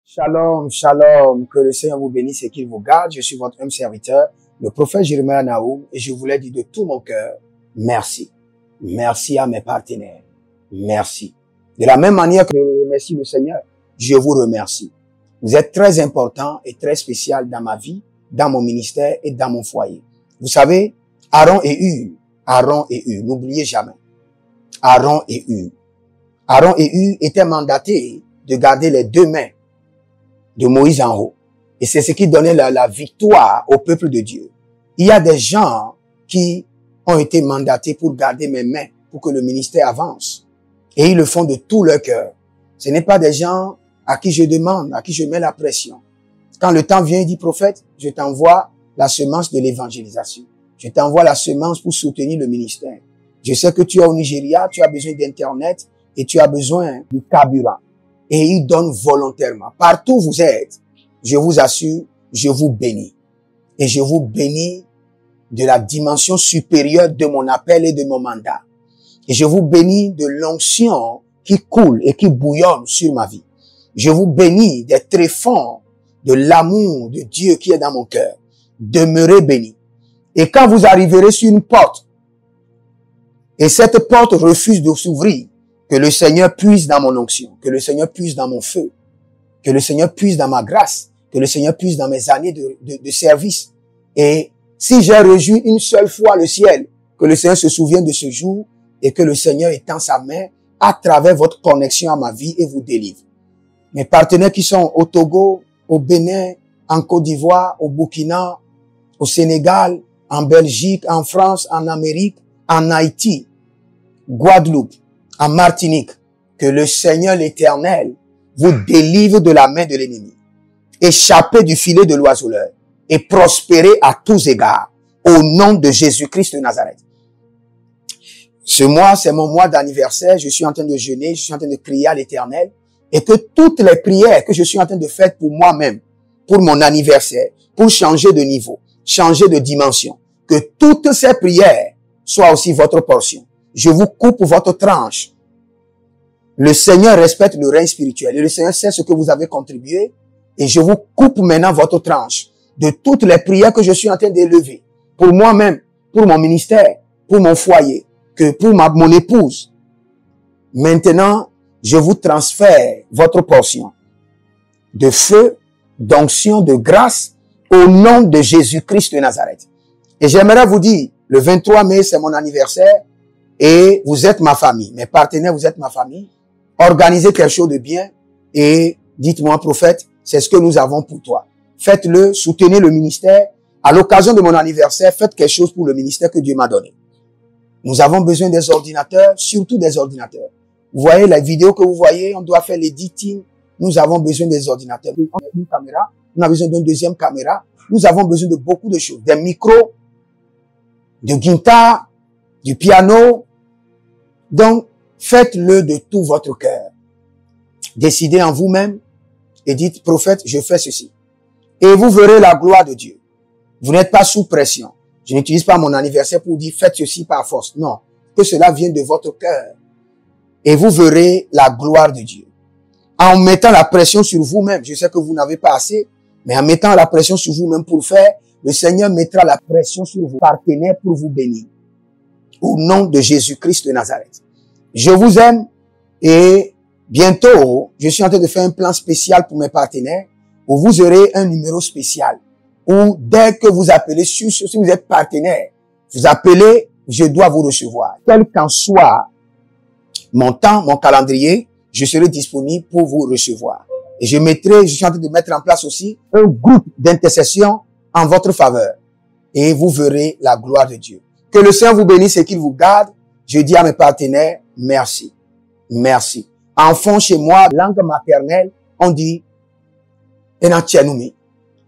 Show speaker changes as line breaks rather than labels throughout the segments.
Shalom, shalom, que le Seigneur vous bénisse et qu'il vous garde. Je suis votre homme serviteur, le prophète Jérémie Naoum, et je voulais dire de tout mon cœur, merci. Merci à mes partenaires. Merci. De la même manière que je remercie le Seigneur, je vous remercie. Vous êtes très important et très spécial dans ma vie, dans mon ministère et dans mon foyer. Vous savez, Aaron et Hur, n'oubliez jamais. Aaron et Hur étaient mandatés de garder les deux mains de Moïse en haut. Et c'est ce qui donnait la victoire au peuple de Dieu. Il y a des gens qui ont été mandatés pour garder mes mains, pour que le ministère avance. Et ils le font de tout leur cœur. Ce n'est pas des gens à qui je demande, à qui je mets la pression. Quand le temps vient, il dit, prophète, je t'envoie la semence de l'évangélisation. Je t'envoie la semence pour soutenir le ministère. Je sais que tu es au Nigeria, tu as besoin d'Internet et tu as besoin du carburant. Et il donne volontairement. Partout où vous êtes, je vous assure, je vous bénis. Et je vous bénis de la dimension supérieure de mon appel et de mon mandat. Et je vous bénis de l'onction qui coule et qui bouillonne sur ma vie. Je vous bénis des tréfonds de l'amour de Dieu qui est dans mon cœur. Demeurez bénis. Et quand vous arriverez sur une porte, et cette porte refuse de s'ouvrir, que le Seigneur puise dans mon onction, que le Seigneur puise dans mon feu, que le Seigneur puise dans ma grâce, que le Seigneur puise dans mes années de service. Et si j'ai rejoui une seule fois le ciel, que le Seigneur se souvienne de ce jour et que le Seigneur étend sa main à travers votre connexion à ma vie et vous délivre. Mes partenaires qui sont au Togo, au Bénin, en Côte d'Ivoire, au Burkina, au Sénégal, en Belgique, en France, en Amérique, en Haïti, Guadeloupe, en Martinique, que le Seigneur l'Éternel vous délivre de la main de l'ennemi, échappez du filet de l'oiseleur et prospérez à tous égards au nom de Jésus-Christ de Nazareth. Ce mois, c'est mon mois d'anniversaire, je suis en train de jeûner, je suis en train de crier à l'Éternel et que toutes les prières que je suis en train de faire pour moi-même, pour mon anniversaire, pour changer de niveau, changer de dimension, que toutes ces prières soient aussi votre portion. Je vous coupe votre tranche. Le Seigneur respecte le règne spirituel et le Seigneur sait ce que vous avez contribué et je vous coupe maintenant votre tranche de toutes les prières que je suis en train d'élever pour moi-même, pour mon ministère, pour mon foyer, que pour mon épouse. Maintenant, je vous transfère votre portion de feu, d'onction, de grâce au nom de Jésus-Christ de Nazareth. Et j'aimerais vous dire, le 23 mai, c'est mon anniversaire. Et vous êtes ma famille. Mes partenaires, vous êtes ma famille. Organisez quelque chose de bien et dites-moi, prophète, c'est ce que nous avons pour toi. Faites-le, soutenez le ministère. À l'occasion de mon anniversaire, faites quelque chose pour le ministère que Dieu m'a donné. Nous avons besoin des ordinateurs, surtout des ordinateurs. Vous voyez la vidéo que vous voyez, on doit faire l'editing. Nous avons besoin des ordinateurs. On a une caméra, on a besoin d'une deuxième caméra. Nous avons besoin de beaucoup de choses. Des micros, de guitare, du piano. Donc, faites-le de tout votre cœur. Décidez en vous-même et dites, prophète, je fais ceci. Et vous verrez la gloire de Dieu. Vous n'êtes pas sous pression. Je n'utilise pas mon anniversaire pour dire, faites ceci par force. Non, que cela vienne de votre cœur. Et vous verrez la gloire de Dieu. En mettant la pression sur vous-même, je sais que vous n'avez pas assez, mais en mettant la pression sur vous-même pour faire, le Seigneur mettra la pression sur vos partenaires pour vous bénir. Au nom de Jésus-Christ de Nazareth. Je vous aime et bientôt, je suis en train de faire un plan spécial pour mes partenaires où vous aurez un numéro spécial où dès que vous appelez, si vous êtes partenaire, vous appelez, je dois vous recevoir. Quel qu'en soit mon temps, mon calendrier, je serai disponible pour vous recevoir. Et je suis en train de mettre en place aussi un groupe d'intercession en votre faveur. Et vous verrez la gloire de Dieu. Que le Seigneur vous bénisse et qu'il vous garde. Je dis à mes partenaires, merci. Merci. Enfant chez moi, langue maternelle, on dit, enantianoumi.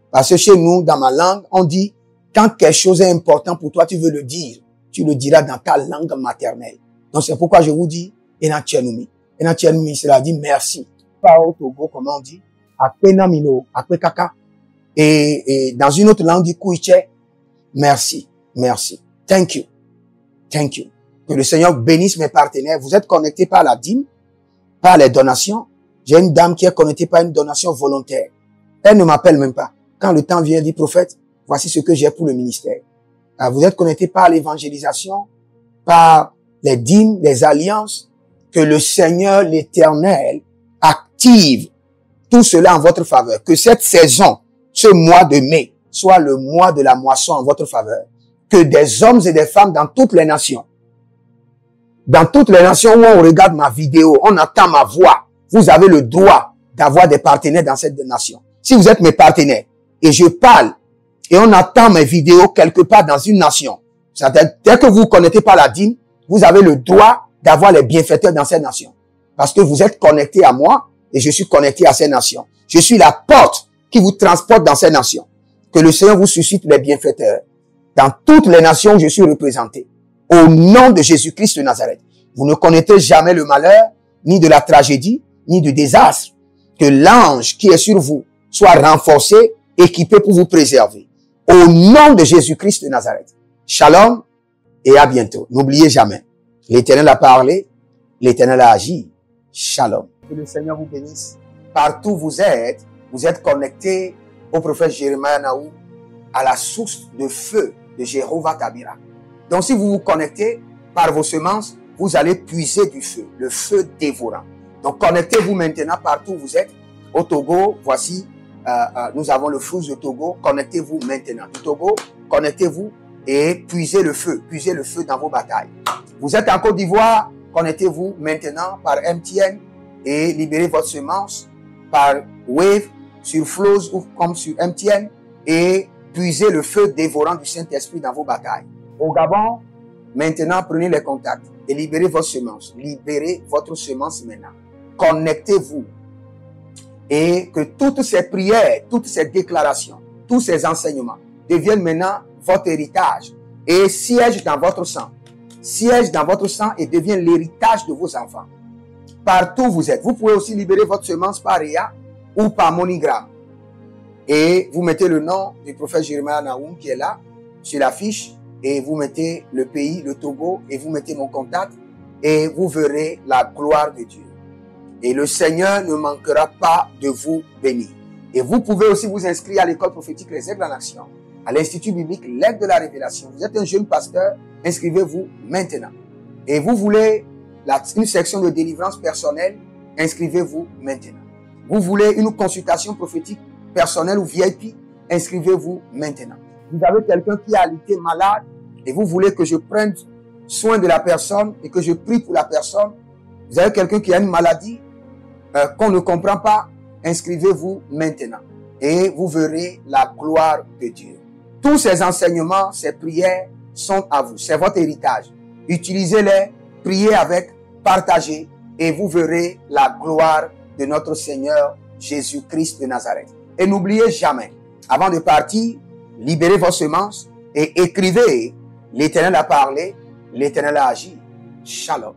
Parce que chez nous, dans ma langue, on dit, quand quelque chose est important pour toi, tu veux le dire. Tu le diras dans ta langue maternelle. Donc c'est pourquoi je vous dis, enantianoumi. Enantianoumi, cela dit merci. Pas au Togo, comment on dit? Akpenamino, akpekaka. Et dans une autre langue, on dit kuiche. Merci. Merci. Thank you. Thank you. Que le Seigneur bénisse mes partenaires. Vous êtes connectés par la dîme, par les donations. J'ai une dame qui est connectée par une donation volontaire. Elle ne m'appelle même pas. Quand le temps vient, elle dit, prophète, voici ce que j'ai pour le ministère. Alors, vous êtes connecté par l'évangélisation, par les dîmes, les alliances, que le Seigneur, l'Éternel, active tout cela en votre faveur. Que cette saison, ce mois de mai, soit le mois de la moisson en votre faveur. Que des hommes et des femmes dans toutes les nations où on regarde ma vidéo, on entend ma voix, vous avez le droit d'avoir des partenaires dans cette nation. Si vous êtes mes partenaires et je parle et on entend mes vidéos quelque part dans une nation, dès que vous ne connectez pas la dîme, vous avez le droit d'avoir les bienfaiteurs dans cette nation. Parce que vous êtes connectés à moi et je suis connecté à ces nations. Je suis la porte qui vous transporte dans ces nations. Que le Seigneur vous suscite les bienfaiteurs dans toutes les nations où je suis représenté. Au nom de Jésus-Christ de Nazareth. Vous ne connaîtrez jamais le malheur, ni de la tragédie, ni du désastre. Que l'ange qui est sur vous soit renforcé, équipé pour vous préserver. Au nom de Jésus-Christ de Nazareth. Shalom et à bientôt. N'oubliez jamais, l'Éternel a parlé, l'Éternel a agi. Shalom. Que le Seigneur vous bénisse. Partout où vous êtes connectés au prophète Jérémie Naou, à la source de feu de Jéhovah Tabira. Donc si vous vous connectez par vos semences, vous allez puiser du feu, le feu dévorant. Donc connectez-vous maintenant partout où vous êtes. Au Togo, voici, nous avons le flux de Togo. Connectez-vous maintenant. Du Togo, connectez-vous et puisez le feu dans vos batailles. Vous êtes en Côte d'Ivoire, connectez-vous maintenant par MTN et libérez votre semence par Wave sur Flows ou comme sur MTN et puisez le feu dévorant du Saint-Esprit dans vos batailles. Au Gabon, maintenant prenez les contacts et libérez votre semence. Libérez votre semence maintenant. Connectez-vous et que toutes ces prières, toutes ces déclarations, tous ces enseignements deviennent maintenant votre héritage et siègent dans votre sang. Siègent dans votre sang et deviennent l'héritage de vos enfants. Partout où vous êtes. Vous pouvez aussi libérer votre semence par Réa ou par MoneyGram. Et vous mettez le nom du prophète Jérémie Naoum qui est là, sur la fiche, et vous mettez le pays, le Togo, et vous mettez mon contact, et vous verrez la gloire de Dieu. Et le Seigneur ne manquera pas de vous bénir. Et vous pouvez aussi vous inscrire à l'école prophétique Les Aigles en Action, à l'Institut biblique L'Aigle de la Révélation. Vous êtes un jeune pasteur, inscrivez-vous maintenant. Et vous voulez une section de délivrance personnelle, inscrivez-vous maintenant. Vous voulez une consultation prophétique personnelle ou VIP, inscrivez-vous maintenant. Vous avez quelqu'un qui a été malade et vous voulez que je prenne soin de la personne et que je prie pour la personne. Vous avez quelqu'un qui a une maladie qu'on ne comprend pas, inscrivez-vous maintenant et vous verrez la gloire de Dieu. Tous ces enseignements, ces prières sont à vous, c'est votre héritage. Utilisez-les, priez avec, partagez et vous verrez la gloire de notre Seigneur Jésus-Christ de Nazareth. Et n'oubliez jamais, avant de partir, libérez vos semences et écrivez, l'Éternel a parlé, l'Éternel a agi. Shalom.